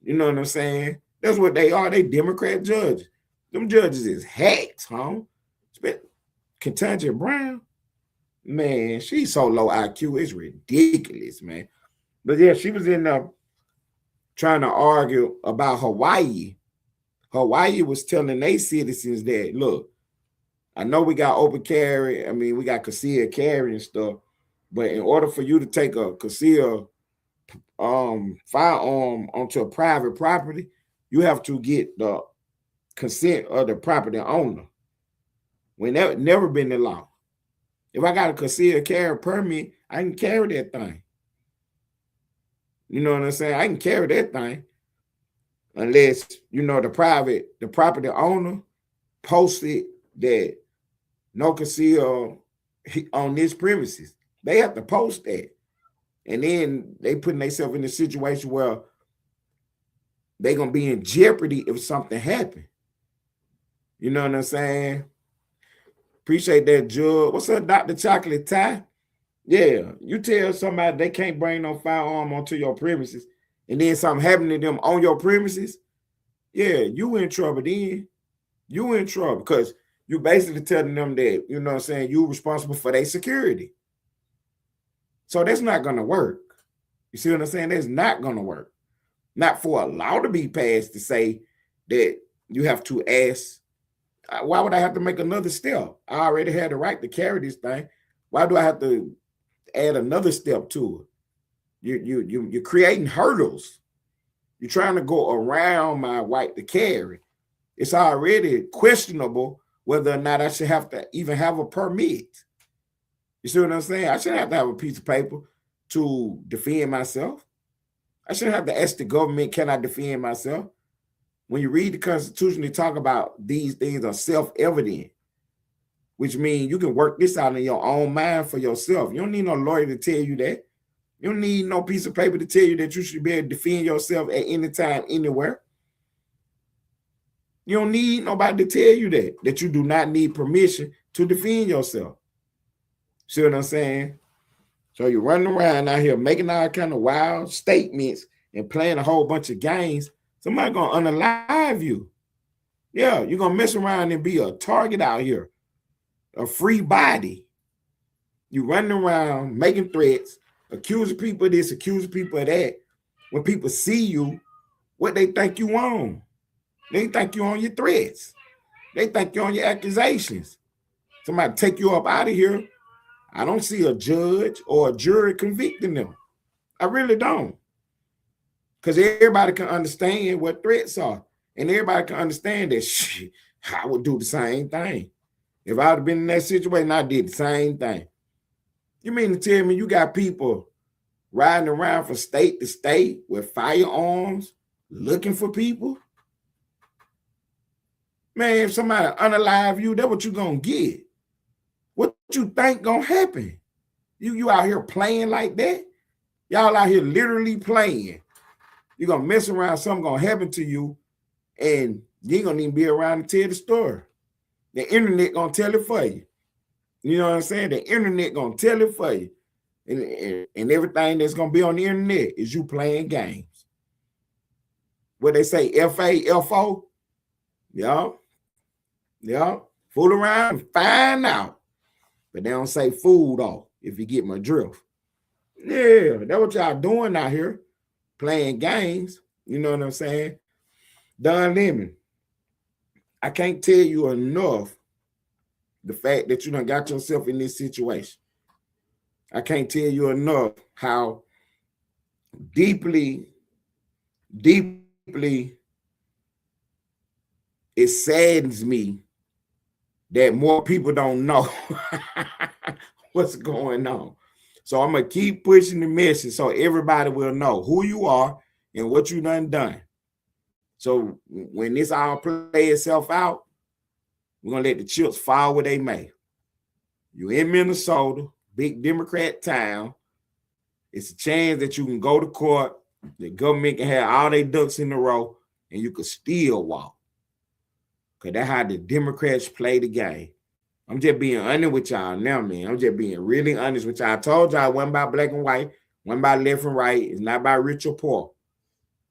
[SPEAKER 3] You know what I'm saying? That's what they are. They Democrat judges. Them judges is hacks, huh? Ketanji Brown, man, she's so low IQ. It's ridiculous, man. But yeah, she was in there trying to argue about Hawaii. Hawaii was telling their citizens that, look, I know we got open carry. I mean, we got concealed carry and stuff. But in order for you to take a concealed firearm onto a private property, you have to get the consent of the property owner. When that never been the law. If I got a concealed carry permit, I can carry that thing. You know what I'm saying? I can carry that thing unless, you know, the property owner posted that no conceal on this premises. They have to post that. And then they putting themselves in a situation where they're going to be in jeopardy if something happened. You know what I'm saying? Appreciate that, Judge. What's up, Dr. Chocolate Tie? Yeah, you tell somebody they can't bring no firearm onto your premises and then something happened to them on your premises, yeah, you in trouble then. You in trouble because you basically telling them that, you know what I'm saying, you responsible for their security. So that's not going to work. You see what I'm saying? That's not going to work. Not for a law to be passed to say that you have to ask Why would I have to make another step? I already had the right to carry this thing. Why do I have to add another step to it? You're creating hurdles. You're trying to go around my right to carry. It's already questionable whether or not I should have to even have a permit. You see what I'm saying? I shouldn't have to have a piece of paper to defend myself. I shouldn't have to ask the government, can I defend myself? When you read the Constitution, they talk about these things are self-evident, which means you can work this out in your own mind for yourself. You don't need no lawyer to tell you that. You don't need no piece of paper to tell you that you should be able to defend yourself at any time, anywhere. You don't need nobody to tell you that you do not need permission to defend yourself. See what I'm saying? So you're running around out here making all kind of wild statements and playing a whole bunch of games. Somebody gonna unalive you. Yeah, you're gonna mess around and be a target out here, a free body. You running around making threats, accusing people of this, accusing people of that. When people see you, what they think you on? They think you on your threats. They think you on your accusations. Somebody take you up out of here. I don't see a judge or a jury convicting them. I really don't. Because everybody can understand what threats are. And everybody can understand that shit, I would do the same thing. If I would have been in that situation, I did the same thing. You mean to tell me you got people riding around from state to state with firearms looking for people? Man, if somebody unalive you, that's what you gonna get. What you think gonna happen? You out here playing like that? Y'all out here literally playing. You're gonna mess around, something gonna happen to you, and you ain't gonna even be around to tell the story. The internet gonna tell it for you. You know what I'm saying? The internet gonna tell it for you. And everything that's gonna be on the internet is you playing games. What they say, FA-FO? Yeah. Fool around and find out. But they don't say fool though, if you get my drift. Yeah, that's what y'all doing out here. Playing games. You know what I'm saying? Don Lemon, I can't tell you enough the fact that you done got yourself in this situation. I can't tell you enough how deeply it saddens me that more people don't know what's going on. So I'm going to keep pushing the message so everybody will know who you are and what you done. So when this all play itself out, we're going to let the chips fall where they may. You're in Minnesota, big Democrat town. It's a chance that you can go to court. The government can have all their ducks in a row and you can still walk. Because that's how the Democrats play the game. I'm just being honest with y'all now, man. I'm just being really honest with y'all. I told y'all it wasn't about black and white, wasn't about left and right. It's not about rich or poor.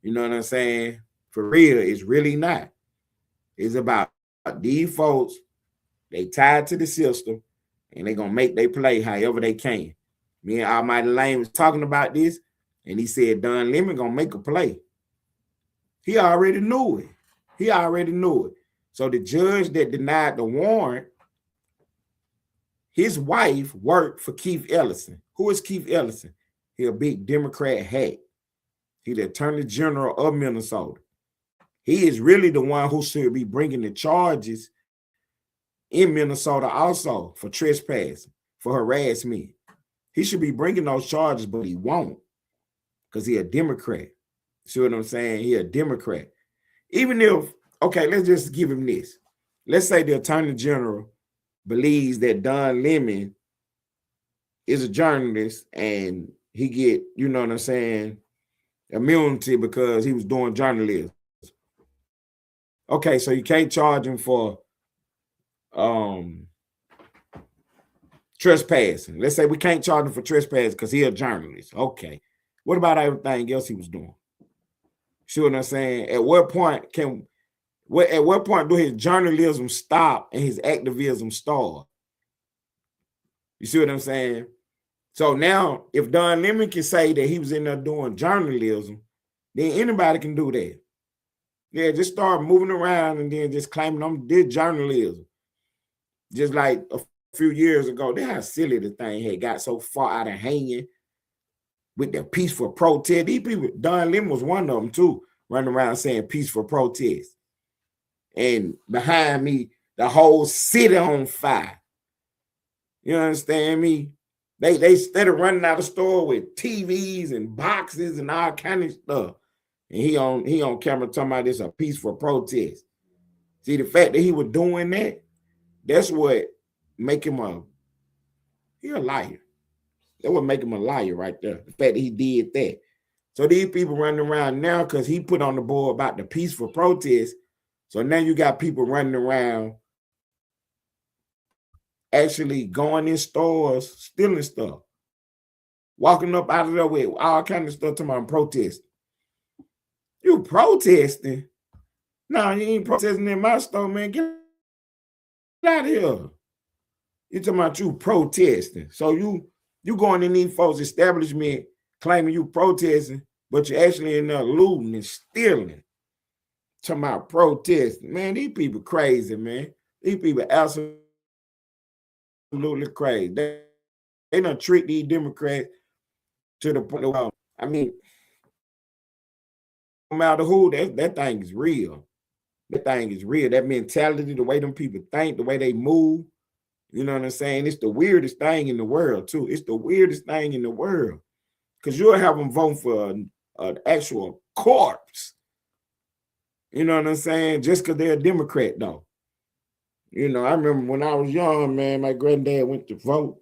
[SPEAKER 3] You know what I'm saying? For real, it's really not. It's about these folks, they tied to the system, and they're going to make they play however they can. Me and Almighty Lane was talking about this, and he said Don Lemon going to make a play. He already knew it. So the judge that denied the warrant, his wife worked for Keith Ellison. Who is Keith Ellison? He's a big Democrat hack. He's the Attorney General of Minnesota. He is really the one who should be bringing the charges in Minnesota also for trespassing, for harassment. He should be bringing those charges, but he won't because he's a Democrat. See what I'm saying? He's a Democrat. Even if, okay, let's just give him this. Let's say the Attorney General believes that Don Lemon is a journalist and he get, you know what I'm saying, immunity because he was doing journalism. Okay, so you can't charge him for trespassing. Let's say we can't charge him for trespassing because he's a journalist. Okay. What about everything else he was doing? See what I'm saying? At what point do his journalism stop and his activism start? You see what I'm saying? So now, if Don Lemon can say that he was in there doing journalism, then anybody can do that. Yeah, just start moving around and then just claiming them did journalism. Just like a few years ago, that's how silly the thing had got so far out of hanging with the peaceful protest. These people, Don Lemon was one of them too, running around saying peaceful protest. And behind me, the whole city on fire. You understand me? They started running out of store with TVs and boxes and all kind of stuff. And he on camera talking about this a peaceful protest. See, the fact that he was doing that, that's what make him a liar. That would make him a liar right there. The fact that he did that. So these people running around now because he put on the board about the peaceful protest. So now you got people running around actually going in stores, stealing stuff, walking up out of there with all kind of stuff, talking about protesting. You protesting? No, you ain't protesting in my store, man. Get out of here. You talking about you protesting. So you going in these folks' establishment claiming you protesting, but you're actually in there looting and stealing. Talking about protesting. Man, these people crazy, man. These people absolutely crazy. They done trick these Democrats to the point of, I mean, no matter who, that thing is real. That thing is real. That mentality, the way them people think, the way they move, you know what I'm saying? It's the weirdest thing in the world, too. It's the weirdest thing in the world. Because you'll have them vote for an actual corpse. You know what I'm saying? Just because they're a Democrat, though. You know, I remember when I was young, man, my granddad went to vote.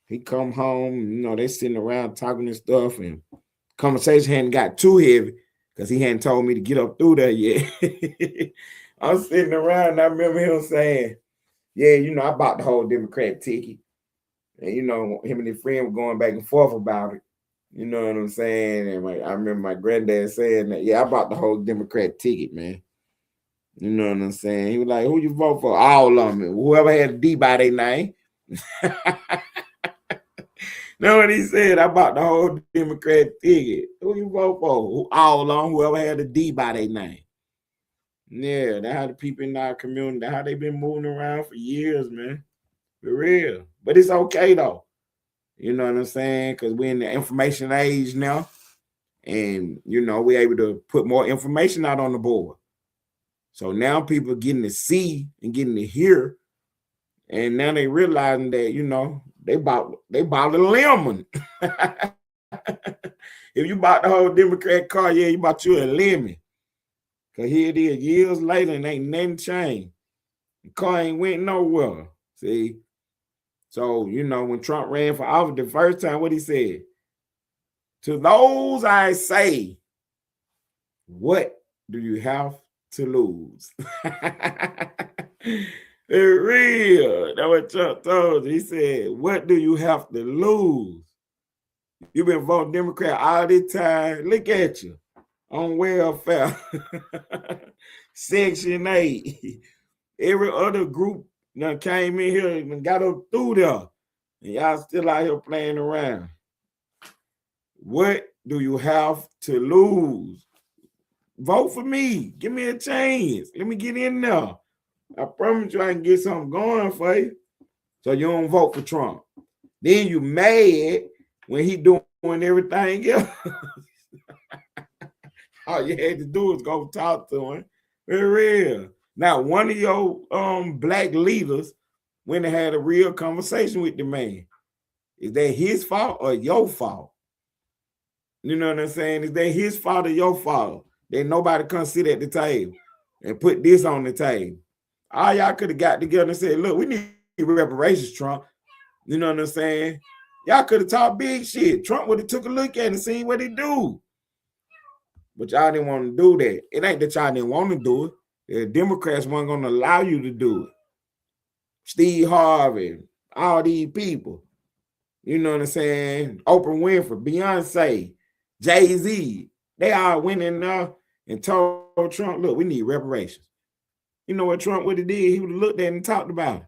[SPEAKER 3] He come home, you know, they sitting around talking and stuff, and conversation hadn't got too heavy because he hadn't told me to get up through there yet. I was sitting around, and I remember him saying, yeah, you know, I bought the whole Democrat ticket. And, you know, him and his friend were going back and forth about it. You know what I'm saying? And I remember my granddad saying that, yeah, I bought the whole Democrat ticket, man. You know what I'm saying? He was like, who you vote for? All of them. Whoever had a D by their name. Know what he said? I bought the whole Democrat ticket. Who you vote for? All of them, whoever had a D by their name. Yeah, that's how the people in our community, that's how they been moving around for years, man. For real. But it's okay, though. You know what I'm saying? Because we're in the information age now. And, you know, we're able to put more information out on the board. So now people are getting to see and getting to hear. And now they realizing that, you know, they bought a lemon. If you bought the whole Democrat car, yeah, you bought you a lemon. Because here it is years later and ain't nothing changed. The car ain't went nowhere. See? So, you know, when Trump ran for office the first time, what he said? To those I say, what do you have to lose? It's real. That's what Trump told you. He said, what do you have to lose? You've been voting Democrat all this time. Look at you on welfare. Section 8. Every other group now came in here and got up through there. And y'all still out here playing around. What do you have to lose? Vote for me. Give me a chance. Let me get in there. I promise you I can get something going for you. So you don't vote for Trump. Then you mad when he doing everything else. All you had to do is go talk to him. For real. Now, one of your black leaders went and had a real conversation with the man. Is that his fault or your fault? You know what I'm saying? Is that his fault or your fault? That nobody come sit at the table and put this on the table. All y'all could have got together and said, look, we need reparations, Trump. You know what I'm saying? Y'all could have talked big shit. Trump would have took a look at it and seen what he do. But y'all didn't want to do that. It ain't that y'all didn't want to do it. The Democrats weren't going to allow you to do it. Steve Harvey, all these people. You know what I'm saying? Oprah Winfrey, Beyonce, Jay-Z. They all went in there and told Trump, look, we need reparations. You know what Trump would have did? He would have looked at it and talked about it.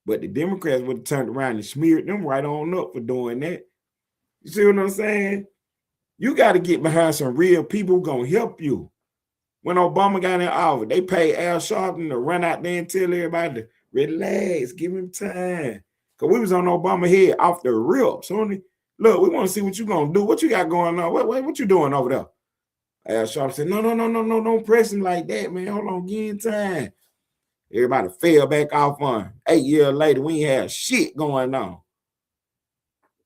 [SPEAKER 3] But the Democrats would have turned around and smeared them right on up for doing that. You see what I'm saying? You got to get behind some real people who going to help you. when Obama got in office, they paid Al Sharpton to run out there and tell everybody to relax, give him time. Because we was on Obama head off the rip. So look, we want to see what you going to do. What you got going on? What you doing over there? Al Sharpton said, no, don't press him like that, man. Hold on, give him time. Everybody fell back off on. 8 years later, we ain't had shit going on.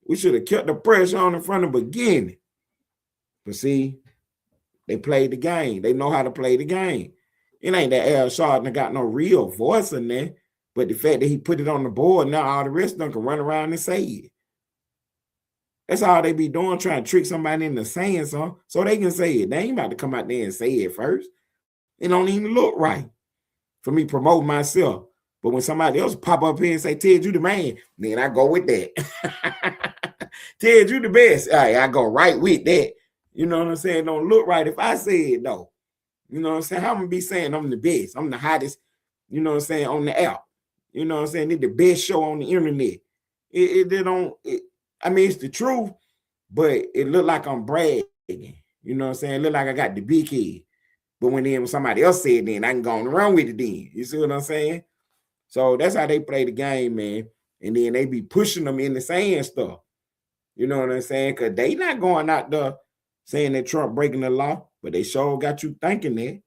[SPEAKER 3] We should have kept the pressure on in front of the beginning. But see, they played the game. They know how to play the game. It ain't that Al Sharpton got no real voice in there, but the fact that he put it on the board, now all the rest of them can run around and say it. That's all they be doing, trying to trick somebody into saying something so they can say it. They ain't about to come out there and say it first. It don't even look right for me promote myself. But when somebody else pop up here and say, Ted, you the man, then I go with that. Ted, you the best. All right, I go right with that. You know what I'm saying? Don't look right if I say it, though. You know what I'm saying? How I'm going to be saying I'm the best. I'm the hottest, you know what I'm saying, on the app. You know what I'm saying? It's the best show on the internet. I mean, it's the truth, but it look like I'm bragging. You know what I'm saying? It look like I got the big head. But when somebody else said then, I can go on the run with it then. You see what I'm saying? So that's how they play the game, man. And then they be pushing them in the saying stuff. You know what I'm saying? Because they not going out there saying that Trump breaking the law, but they sure got you thinking that.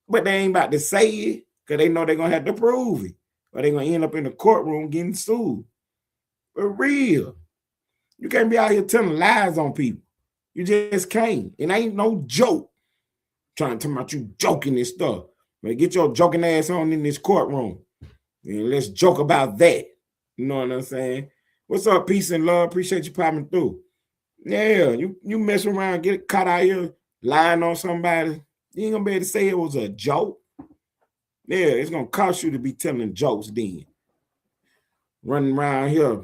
[SPEAKER 3] But they ain't about to say it because they know they're going to have to prove it. Or they're going to end up in the courtroom getting sued. For real. You can't be out here telling lies on people. You just can't. It ain't no joke. Trying to talk about you joking and stuff. But get your joking ass on in this courtroom. And let's joke about that. You know what I'm saying? What's up, peace and love? Appreciate you popping through. Yeah, you mess around, get caught out here lying on somebody. You ain't gonna be able to say it was a joke. Yeah, it's gonna cost you to be telling jokes then. Running around here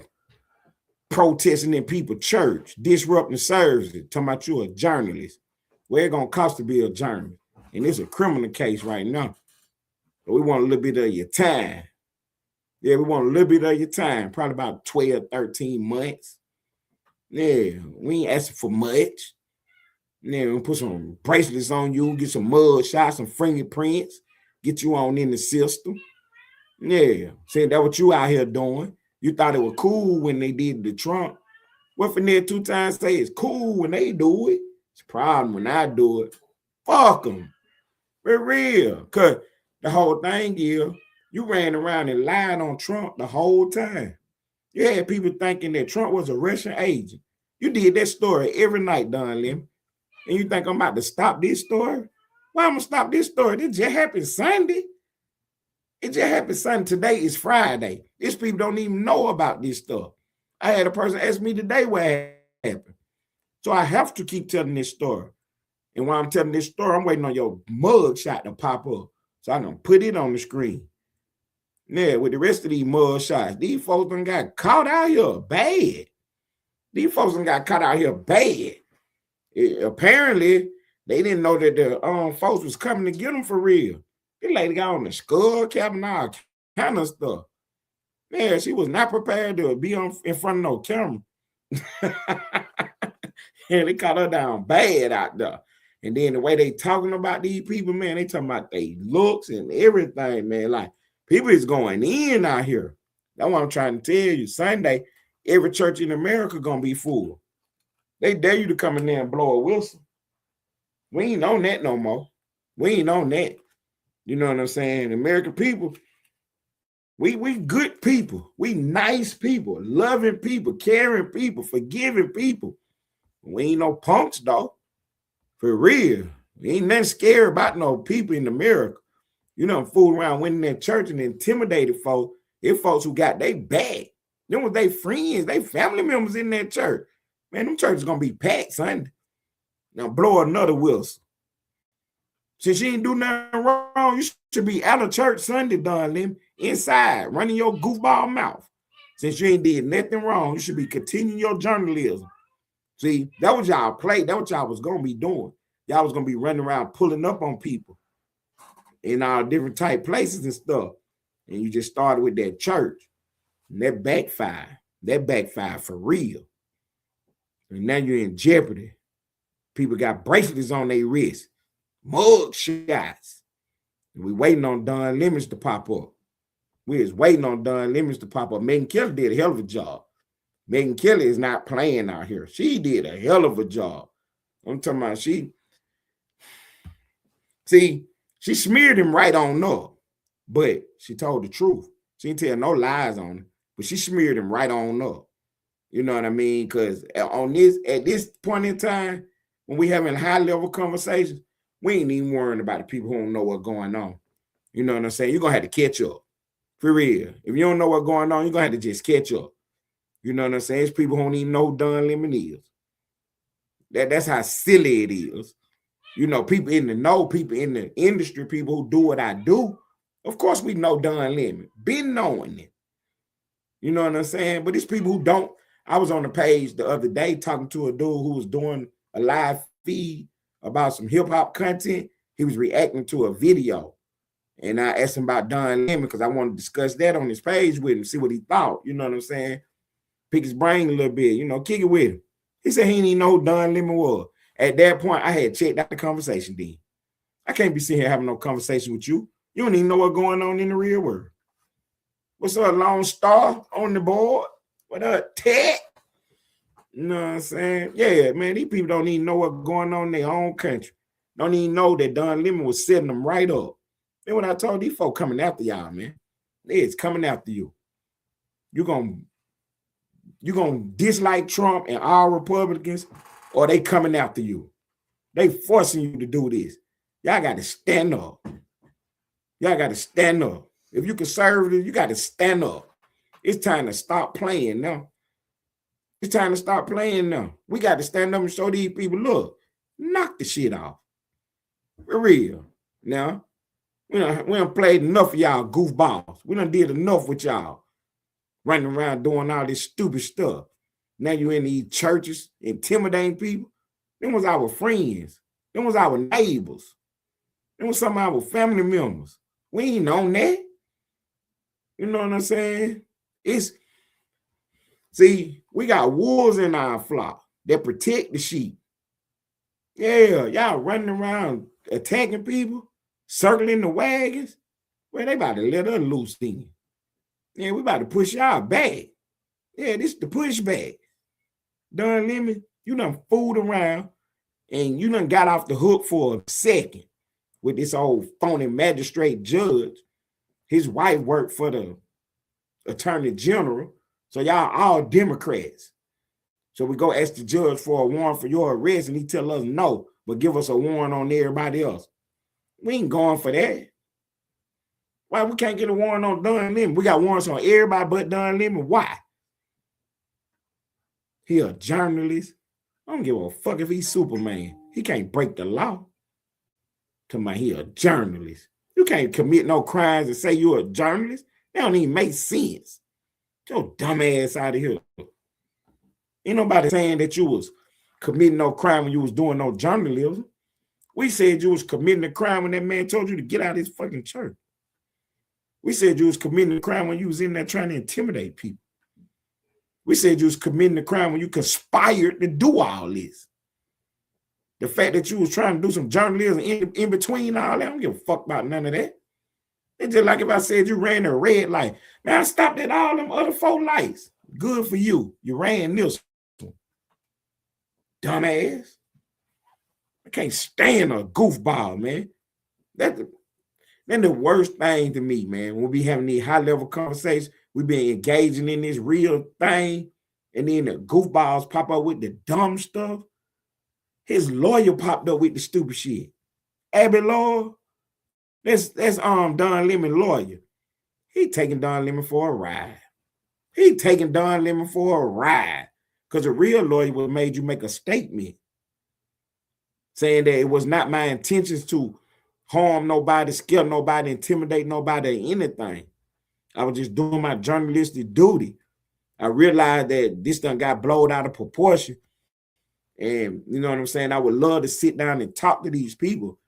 [SPEAKER 3] protesting in people's church, disrupting services, talking about you a journalist. Well, it's gonna cost to be a journalist. And it's a criminal case right now. But we want a little bit of your time. Yeah, we want a little bit of your time, probably about 12, 13 months. Yeah, we ain't asking for much. Yeah, we'll put some bracelets on you, get some mud shots, some fingerprints, get you on in the system. Yeah, saying that what you out here doing. You thought it was cool when they did the Trump. What from there 2 times say it's cool when they do it. It's a problem when I do it. Fuck them. For real. Because the whole thing is, you ran around and lied on Trump the whole time. You had people thinking that Trump was a Russian agent. You did that story every night, Don Lim. And you think I'm about to stop this story? Why I'm going to stop this story? This just happened Sunday. It just happened Sunday. Today is Friday. These people don't even know about this stuff. I had a person ask me today what happened. So I have to keep telling this story. And while I'm telling this story, I'm waiting on your mug shot to pop up. So I'm going to put it on the screen. Yeah, with the rest of these mug shots, these folks done got caught out here bad. These folks done got caught out here bad. Apparently, they didn't know that the folks was coming to get them for real. This lady got on the skull cap and all kind of stuff. Man, she was not prepared to be in front of no camera. And they caught her down bad out there. And then the way they talking about these people, man, they talking about their looks and everything, man. Like, people is going in out here. That's what I'm trying to tell you. Sunday, every church in America gonna be full. They dare you to come in there and blow a whistle. We ain't on that no more. We ain't on that. You know what I'm saying? American people, we good people. We nice people, loving people, caring people, forgiving people. We ain't no punks, though. For real. We ain't nothing scary about no people in America. You know, fool around, went in that church and intimidated folks. If folks who got they back. Them was they friends, they family members in that church. Man, them churches gonna be packed Sunday. Now blow another whistle. Since you ain't do nothing wrong, you should be out of church Sunday, Don Lim, inside, running your goofball mouth. Since you ain't did nothing wrong, you should be continuing your journalism. See, that was y'all play. That what y'all was gonna be doing. Y'all was gonna be running around pulling up on people in all different type places and stuff. And you just started with that church. And that backfired. That backfired for real. And now you're in jeopardy. People got bracelets on their wrists. mug shots. We waiting on Don Lemons to pop up. We is waiting on Don Lemons to pop up. Megyn Kelly did a hell of a job. Megyn Kelly is not playing out here. She did a hell of a job. I'm talking about she smeared him right on up, but she told the truth. She didn't tell no lies on him, but she smeared him right on up. You know what I mean? Because at this point in time, when we having high-level conversations, we ain't even worrying about the people who don't know what's going on. You know what I'm saying? You're going to have to catch up. For real. If you don't know what's going on, you're going to have to just catch up. You know what I'm saying? It's people who don't even know who Don Lemon is. That's how silly it is. You know, people in the know, people in the industry, people who do what I do. Of course, we know Don Lemon. Been knowing it. You know what I'm saying? But it's people who don't. I was on the page the other day talking to a dude who was doing a live feed about some hip-hop content. He was reacting to a video. And I asked him about Don Lemon because I wanted to discuss that on his page with him, see what he thought. You know what I'm saying? Pick his brain a little bit, you know, kick it with him. He said he didn't even know who Don Lemon was. At that point, I had checked out the conversation then. I can't be sitting here having no conversation with you. You don't even know what's going on in the real world. What's up, Lone Star on the board? What up, Ted? You know what I'm saying? Yeah, man, these people don't even know what's going on in their own country. Don't even know that Don Lemon was setting them right up. Then when I told these folk coming after y'all, man, it's coming after you. You're gonna dislike Trump and all Republicans, or they coming after you. They forcing you to do this. Y'all got to stand up. Y'all got to stand up. If you conservative, you got to stand up. It's time to stop playing now. It's time to stop playing now. We got to stand up and show these people, look, knock the shit off. For real. Now, we done played enough of y'all goofballs. We done did enough with y'all running around doing all this stupid stuff. Now you in these churches intimidating people. Them was our friends. Them was our neighbors. Them was some of our family members. We ain't on that. You know what I'm saying? See, we got wolves in our flock that protect the sheep. Yeah, y'all running around attacking people, circling the wagons. Well, they about to let us loose then. Yeah, we about to push y'all back. Yeah, this is the pushback. Don Lemon, you done fooled around and you done got off the hook for a second with this old phony magistrate judge. His wife worked for the attorney general. So y'all all Democrats. So we go ask the judge for a warrant for your arrest and he tell us no, but give us a warrant on everybody else. We ain't going for that. Why we can't get a warrant on Don Lemon? We got warrants on everybody but Don Lemon. Why? He a journalist. I don't give a fuck if he's Superman. He can't break the law. To my, he a journalist. You can't commit no crimes and say you're a journalist. That don't even make sense. Get your dumb ass out of here. Ain't nobody saying that you was committing no crime when you was doing no journalism. We said you was committing a crime when that man told you to get out of his fucking church. We said you was committing a crime when you was in there trying to intimidate people. We said you was committing a crime when you conspired to do all this. The fact that you was trying to do some journalism in between all that, I don't give a fuck about none of that. It's just like if I said you ran a red light. Man, I stopped at all them other 4 lights. Good for you. You ran this one. Dumbass. I can't stand a goofball, man. That's the worst thing to me, man. When we be having these high-level conversations, we been engaging in this real thing, and then the goofballs pop up with the dumb stuff. His lawyer popped up with the stupid shit. Abby Law, that's Don Lemon lawyer. He taking Don Lemon for a ride. He taking Don Lemon for a ride. Because a real lawyer would have made you make a statement saying that it was not my intentions to harm nobody, scare nobody, intimidate nobody, or anything. I was just doing my journalistic duty. I realized that this done got blown out of proportion. And you know what I'm saying? I would love to sit down and talk to these people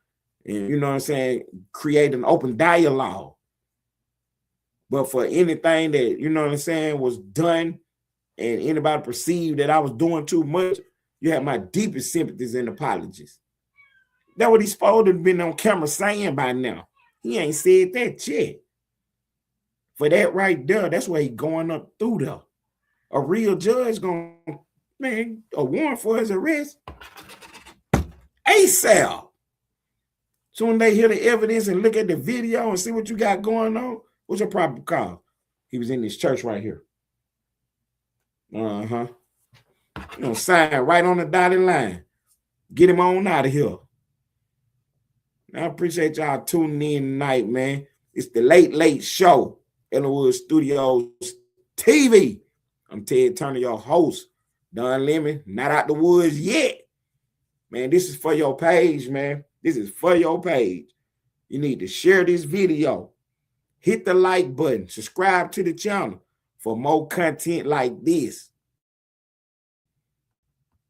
[SPEAKER 3] and, you know what I'm saying, create an open dialogue. But for anything that, you know what I'm saying, was done and anybody perceived that I was doing too much, you have my deepest sympathies and apologies. That's what he's supposed to have been on camera saying by now. He ain't said that yet. For that right there, that's why he going up through there. A real judge gonna, man, a warrant for his arrest. ASAP. So when they hear the evidence and look at the video and see what you got going on, what's your probable cause? He was in this church right here. You know, sign right on the dotted line. Get him on out of here. I appreciate y'all tuning in tonight, man. It's the Late Show, Ellenwood Studios TV. I'm Ted Turner, your host. Don Lemon, not out the woods yet. Man, this is for your page, man. This is for your page. You need to share this video. Hit the like button. Subscribe to the channel for more content like this.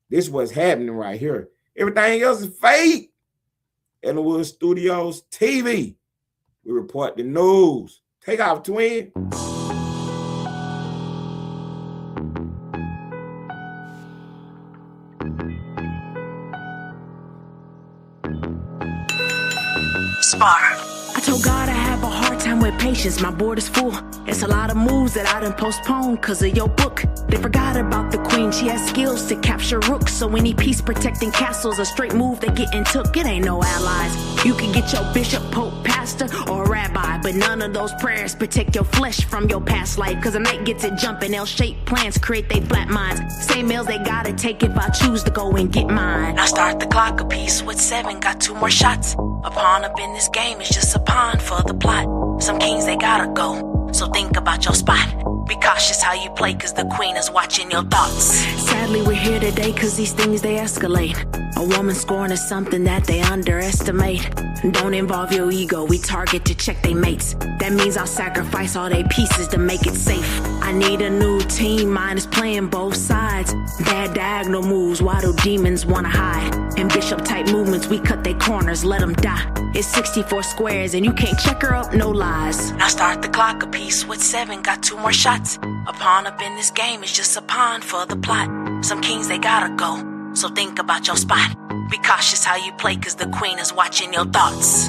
[SPEAKER 3] This is what's happening right here. Everything else is fake. Ellenwood Studios TV. We report the news. Take off, twin.
[SPEAKER 4] I told God I have a hard time with patience, my board is full. It's a lot of moves that I done postponed cause of your book. They forgot about the queen, she has skills to capture rooks. So any peace protecting castles, a straight move they getting took. It ain't no allies. You can get your bishop, pope, pastor, or rabbi, but none of those prayers protect your flesh from your past life. Cause a night gets it jumping, L-shaped plans create they flat minds. Same meals they gotta take if I choose to go and get mine. Now start the clock a piece with 7, got 2 more shots. A pawn up in this game is just a pawn for the plot. Some kings they gotta go, so think about your spot. Be cautious how you play cause the queen is watching your thoughts. Sadly we're here today cause these things they escalate. A woman scorn is something that they underestimate. Don't involve your ego, we target to check they mates. That means I'll sacrifice all they pieces to make it safe. I need a new team, mine is playing both sides. Bad diagonal moves, why do demons wanna hide? In bishop type movements, we cut they corners, let them die. It's 64 squares and you can't check her up, no lies. Now start the clock a piece with 7, got 2 more shots. A pawn up in this game is just a pawn for the plot. Some kings they gotta go, so think about your spot. Be cautious how you play cause the queen is watching your thoughts.